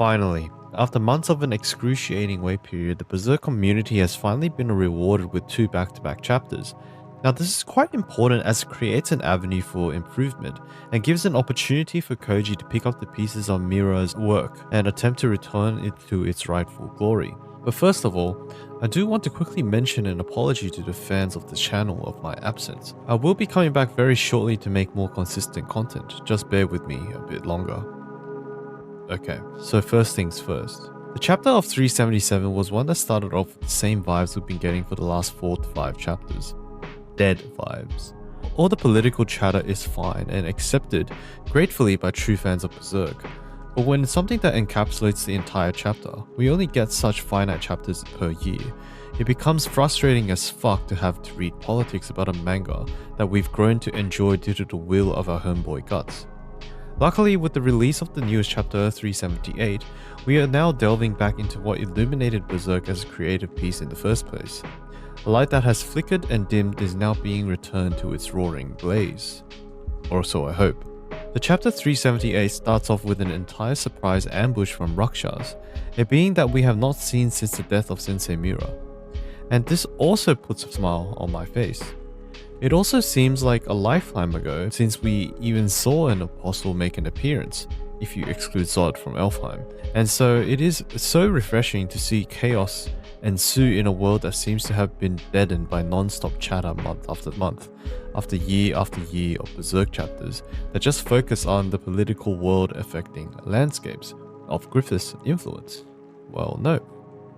Finally, after months of an excruciating wait period, the Berserk community has finally been rewarded with 2 back-to-back chapters. Now this is quite important as it creates an avenue for improvement and gives an opportunity for Koji to pick up the pieces of Mira's work and attempt to return it to its rightful glory. But first of all, I do want to quickly mention an apology to the fans of the channel of my absence. I will be coming back very shortly to make more consistent content, just bear with me a bit longer. Okay, so first things first. The chapter of 377 was one that started off with the same vibes we've been getting for the last 4 to 5 chapters. Dead vibes. All the political chatter is fine and accepted gratefully by true fans of Berserk, but when it's something that encapsulates the entire chapter, we only get such finite chapters per year. It becomes frustrating as fuck to have to read politics about a manga that we've grown to enjoy due to the will of our homeboy Guts. Luckily, with the release of the newest chapter 378, we are now delving back into what illuminated Berserk as a creative piece in the first place. A light that has flickered and dimmed is now being returned to its roaring blaze. Or so I hope. The chapter 378 starts off with an entire surprise ambush from Rakshas, a being that we have not seen since the death of Sensei Mira. And this also puts a smile on my face. It also seems like a lifetime ago since we even saw an apostle make an appearance, if you exclude Zodd from Elfheim. And so it is so refreshing to see chaos ensue in a world that seems to have been deadened by non-stop chatter month after year of Berserk chapters that just focus on the political world affecting landscapes of Griffith's influence. Well, no.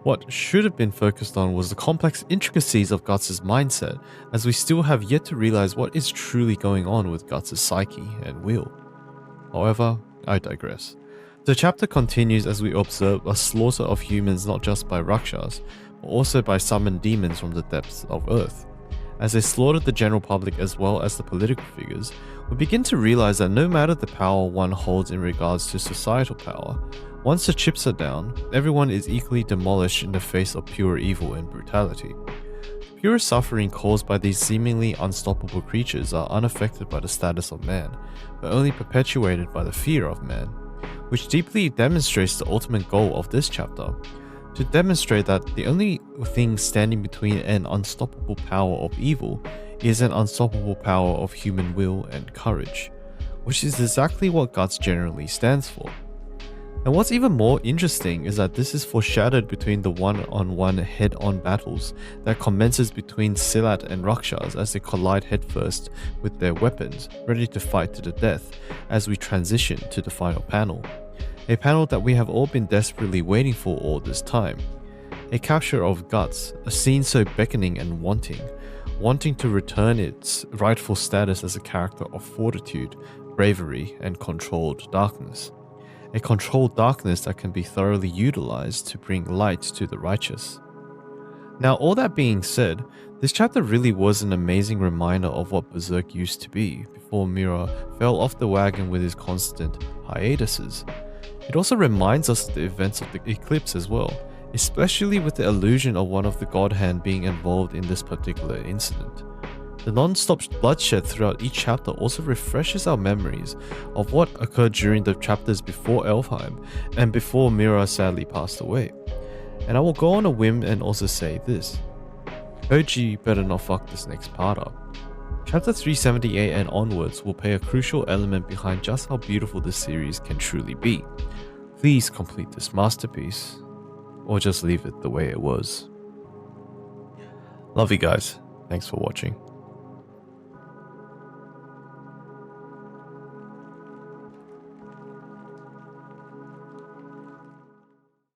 What should have been focused on was the complex intricacies of Guts' mindset, as we still have yet to realize what is truly going on with Guts' psyche and will. However, I digress. The chapter continues as we observe a slaughter of humans not just by Rakshas, but also by summoned demons from the depths of Earth. As they slaughter the general public as well as the political figures, we begin to realize that no matter the power one holds in regards to societal power, once the chips are down, everyone is equally demolished in the face of pure evil and brutality. Pure suffering caused by these seemingly unstoppable creatures are unaffected by the status of man, but only perpetuated by the fear of man, which deeply demonstrates the ultimate goal of this chapter, to demonstrate that the only thing standing between an unstoppable power of evil is an unstoppable power of human will and courage, which is exactly what Guts generally stands for. And what's even more interesting is that this is foreshadowed between the one-on-one head-on battles that commences between Silat and Rakshas as they collide headfirst with their weapons, ready to fight to the death as we transition to the final panel. A panel that we have all been desperately waiting for all this time. A capture of Guts, a scene so beckoning and wanting to return its rightful status as a character of fortitude, bravery, and controlled darkness. A controlled darkness that can be thoroughly utilized to bring light to the righteous. Now, all that being said, this chapter really was an amazing reminder of what Berserk used to be before Mira fell off the wagon with his constant hiatuses. It also reminds us of the events of the eclipse as well, especially with the illusion of one of the God Hand being involved in this particular incident. The non-stop bloodshed throughout each chapter also refreshes our memories of what occurred during the chapters before Elfheim and before Mira sadly passed away. And I will go on a whim and also say this. Koji better not fuck this next part up. Chapter 378 and onwards will play a crucial element behind just how beautiful this series can truly be. Please complete this masterpiece, or just leave it the way it was. Love you guys. Thanks for watching.